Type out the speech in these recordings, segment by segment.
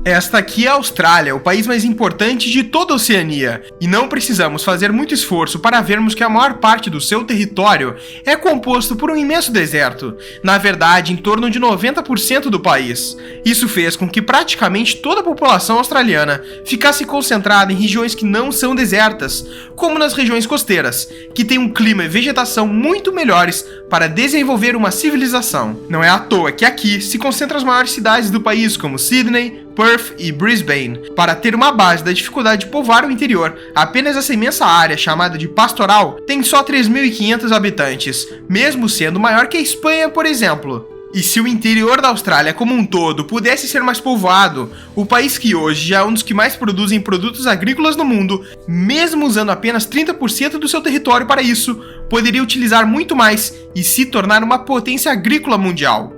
Esta aqui é a Austrália, o país mais importante de toda a Oceania, e não precisamos fazer muito esforço para vermos que a maior parte do seu território é composto por um imenso deserto, na verdade em torno de 90% do país. Isso fez com que praticamente toda a população australiana ficasse concentrada em regiões que não são desertas, como nas regiões costeiras, que têm um clima e vegetação muito melhores para desenvolver uma civilização. Não é à toa que aqui se concentram as maiores cidades do país, como Sydney, Perth e Brisbane. Para ter uma base da dificuldade de povoar o interior, apenas essa imensa área chamada de pastoral tem só 3.500 habitantes, mesmo sendo maior que a Espanha, por exemplo. E se o interior da Austrália como um todo pudesse ser mais povoado, o país que hoje já é um dos que mais produzem produtos agrícolas no mundo, mesmo usando apenas 30% do seu território para isso, poderia utilizar muito mais e se tornar uma potência agrícola mundial.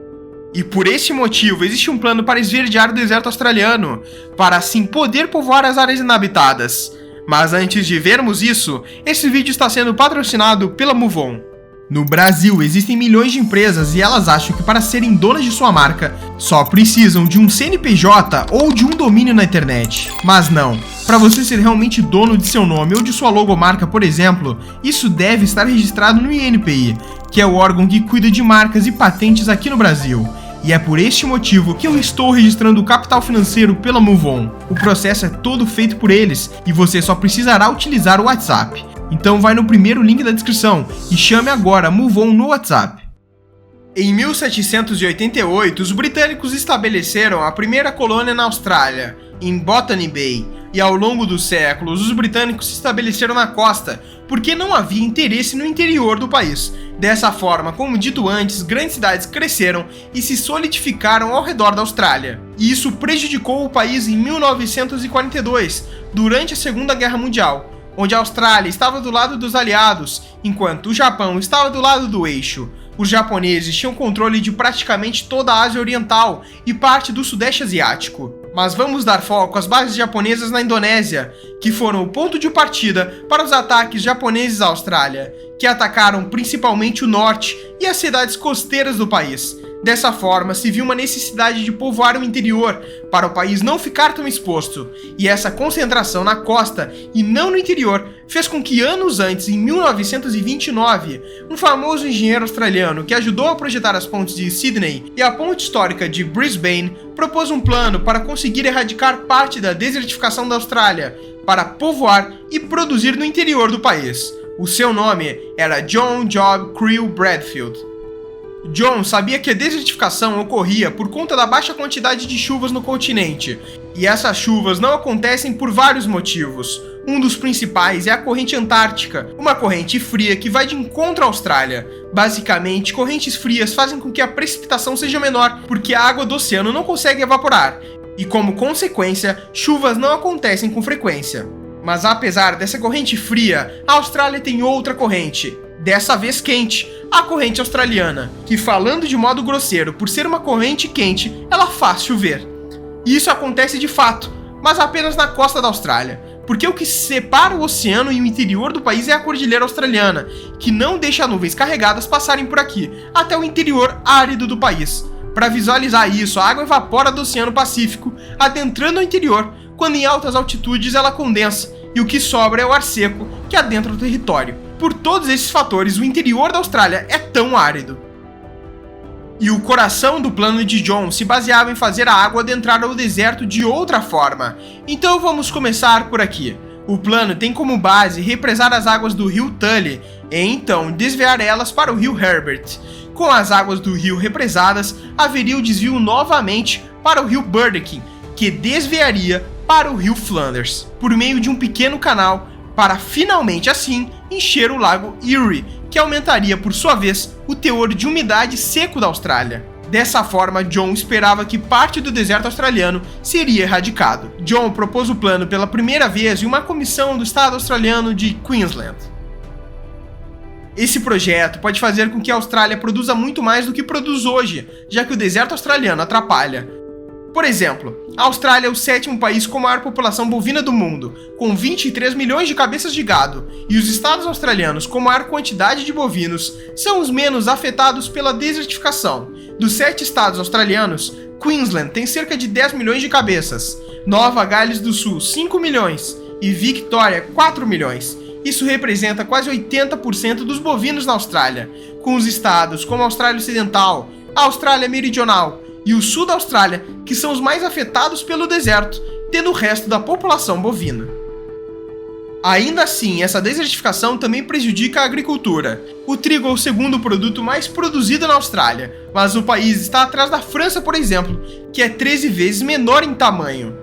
E por esse motivo existe um plano para esverdear o deserto australiano, para assim poder povoar as áreas inabitadas. Mas antes de vermos isso, esse vídeo está sendo patrocinado pela MoveOn. No Brasil existem milhões de empresas e elas acham que para serem donas de sua marca, só precisam de um CNPJ ou de um domínio na internet. Mas não, para você ser realmente dono de seu nome ou de sua logomarca, por exemplo, isso deve estar registrado no INPI, que é o órgão que cuida de marcas e patentes aqui no Brasil. E é por este motivo que eu estou registrando o capital financeiro pela MoveOn. O processo é todo feito por eles e você só precisará utilizar o WhatsApp. Então vai no primeiro link da descrição e chame agora a MoveOn no WhatsApp. Em 1788, os britânicos estabeleceram a primeira colônia na Austrália, em Botany Bay, e ao longo dos séculos os britânicos se estabeleceram na costa, porque não havia interesse no interior do país. Dessa forma, como dito antes, grandes cidades cresceram e se solidificaram ao redor da Austrália. E isso prejudicou o país em 1942, durante a Segunda Guerra Mundial, onde a Austrália estava do lado dos aliados, enquanto o Japão estava do lado do eixo. Os japoneses tinham controle de praticamente toda a Ásia Oriental e parte do Sudeste Asiático. Mas vamos dar foco às bases japonesas na Indonésia, que foram o ponto de partida para os ataques japoneses à Austrália, que atacaram principalmente o norte e as cidades costeiras do país. Dessa forma, se viu uma necessidade de povoar o interior, para o país não ficar tão exposto, e essa concentração na costa e não no interior fez com que anos antes, em 1929, um famoso engenheiro australiano que ajudou a projetar as pontes de Sydney e a ponte histórica de Brisbane propôs um plano para conseguir erradicar parte da desertificação da Austrália, para povoar e produzir no interior do país. O seu nome era John Job Creel Bradfield. John sabia que a desertificação ocorria por conta da baixa quantidade de chuvas no continente, e essas chuvas não acontecem por vários motivos. Um dos principais é a corrente antártica, uma corrente fria que vai de encontro à Austrália. Basicamente, correntes frias fazem com que a precipitação seja menor, porque a água do oceano não consegue evaporar, e como consequência, chuvas não acontecem com frequência. Mas apesar dessa corrente fria, a Austrália tem outra corrente, dessa vez quente, a corrente australiana, que, falando de modo grosseiro, por ser uma corrente quente, ela faz chover. E isso acontece de fato, mas apenas na costa da Austrália, porque o que separa o oceano e o interior do país é a cordilheira australiana, que não deixa nuvens carregadas passarem por aqui, até o interior árido do país. Para visualizar isso, a água evapora do Oceano Pacífico, adentrando o interior, quando em altas altitudes ela condensa, e o que sobra é o ar seco que adentra o território. Por todos esses fatores, o interior da Austrália é tão árido. E o coração do plano de John se baseava em fazer a água adentrar ao deserto de outra forma. Então vamos começar por aqui. O plano tem como base represar as águas do rio Tully e então desviar elas para o rio Herbert. Com as águas do rio represadas, haveria o desvio novamente para o rio Burdekin, que desviaria para o rio Flanders, por meio de um pequeno canal, para finalmente assim encher o lago Erie, que aumentaria por sua vez o teor de umidade seco da Austrália. Dessa forma, John esperava que parte do deserto australiano seria erradicado. John propôs o plano pela primeira vez em uma comissão do estado australiano de Queensland. Esse projeto pode fazer com que a Austrália produza muito mais do que produz hoje, já que o deserto australiano atrapalha. Por exemplo, a Austrália é o 7º país com maior população bovina do mundo, com 23 milhões de cabeças de gado, e os estados australianos com maior quantidade de bovinos são os menos afetados pela desertificação. Dos 7 estados australianos, Queensland tem cerca de 10 milhões de cabeças, Nova Gales do Sul 5 milhões e Victoria 4 milhões. Isso representa quase 80% dos bovinos na Austrália, com os estados como a Austrália Ocidental, a Austrália Meridional e o sul da Austrália, que são os mais afetados pelo deserto, tendo o resto da população bovina. Ainda assim, essa desertificação também prejudica a agricultura. O trigo é o segundo produto mais produzido na Austrália, mas o país está atrás da França, por exemplo, que é 13 vezes menor em tamanho.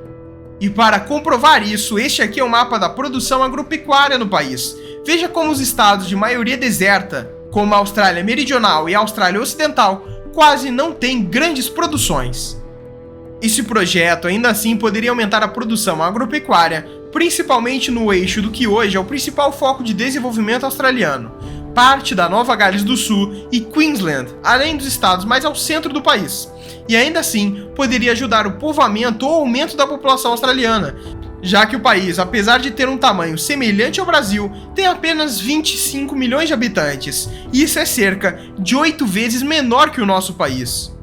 E para comprovar isso, este aqui é o mapa da produção agropecuária no país. Veja como os estados de maioria deserta, como a Austrália Meridional e a Austrália Ocidental, quase não têm grandes produções. Esse projeto ainda assim poderia aumentar a produção agropecuária, principalmente no eixo do que hoje é o principal foco de desenvolvimento australiano, parte da Nova Gales do Sul e Queensland, além dos estados mais ao centro do país. E ainda assim poderia ajudar o povoamento ou aumento da população australiana, já que o país, apesar de ter um tamanho semelhante ao Brasil, tem apenas 25 milhões de habitantes, e isso é cerca de 8 vezes menor que o nosso país.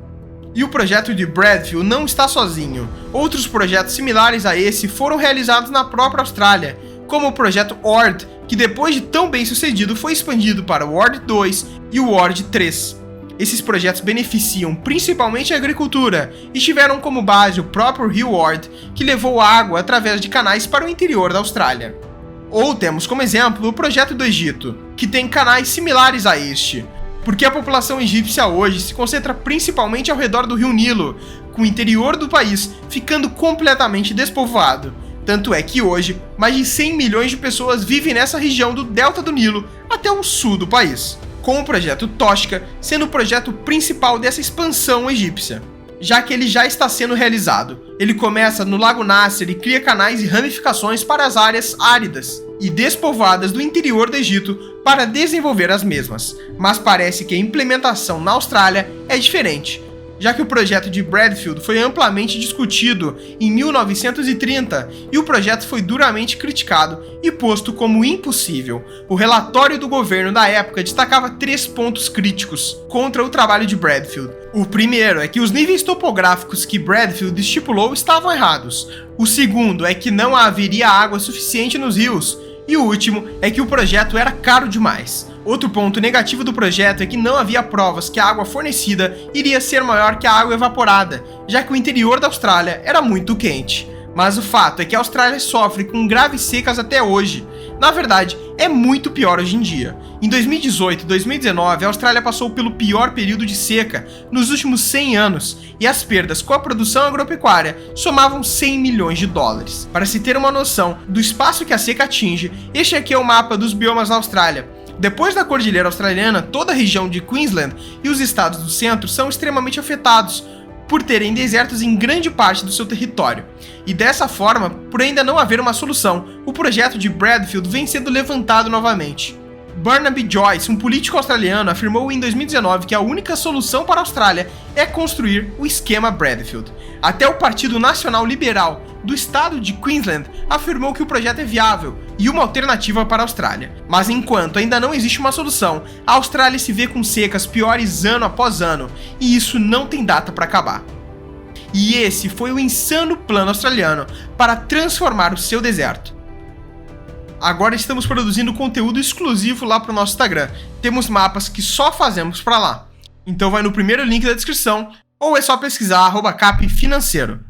E o projeto de Bradfield não está sozinho. Outros projetos similares a esse foram realizados na própria Austrália, como o projeto ORD, que depois de tão bem sucedido foi expandido para o ORD 2 e o ORD 3. Esses projetos beneficiam principalmente a agricultura e tiveram como base o próprio rio Ord, que levou água através de canais para o interior da Austrália. Ou temos como exemplo o projeto do Egito, que tem canais similares a este, porque a população egípcia hoje se concentra principalmente ao redor do rio Nilo, com o interior do país ficando completamente despovoado. Tanto é que hoje, mais de 100 milhões de pessoas vivem nessa região do delta do Nilo até o sul do país, com o projeto Tosca sendo o projeto principal dessa expansão egípcia, já que ele já está sendo realizado. Ele começa no Lago Nasser e cria canais e ramificações para as áreas áridas e despovoadas do interior do Egito para desenvolver as mesmas, mas parece que a implementação na Austrália é diferente, já que o projeto de Bradfield foi amplamente discutido em 1930 e o projeto foi duramente criticado e posto como impossível. O relatório do governo da época destacava 3 pontos críticos contra o trabalho de Bradfield. O primeiro é que os níveis topográficos que Bradfield estipulou estavam errados. O segundo é que não haveria água suficiente nos rios. E o último é que o projeto era caro demais. Outro ponto negativo do projeto é que não havia provas que a água fornecida iria ser maior que a água evaporada, já que o interior da Austrália era muito quente. Mas o fato é que a Austrália sofre com graves secas até hoje. Na verdade, é muito pior hoje em dia. Em 2018 e 2019, a Austrália passou pelo pior período de seca nos últimos 100 anos, e as perdas com a produção agropecuária somavam 100 milhões de dólares. Para se ter uma noção do espaço que a seca atinge, este aqui é o mapa dos biomas na Austrália. Depois da Cordilheira Australiana, toda a região de Queensland e os estados do centro são extremamente afetados, por terem desertos em grande parte do seu território. E dessa forma, por ainda não haver uma solução, o projeto de Bradfield vem sendo levantado novamente. Barnaby Joyce, um político australiano, afirmou em 2019 que a única solução para a Austrália é construir o esquema Bradfield. Até o Partido Nacional Liberal do estado de Queensland afirmou que o projeto é viável e uma alternativa para a Austrália. Mas enquanto ainda não existe uma solução, a Austrália se vê com secas piores ano após ano, e isso não tem data para acabar. E esse foi o insano plano australiano para transformar o seu deserto. Agora estamos produzindo conteúdo exclusivo lá para o nosso Instagram. Temos mapas que só fazemos para lá. Então vai no primeiro link da descrição, ou é só pesquisar @capfinanceiro.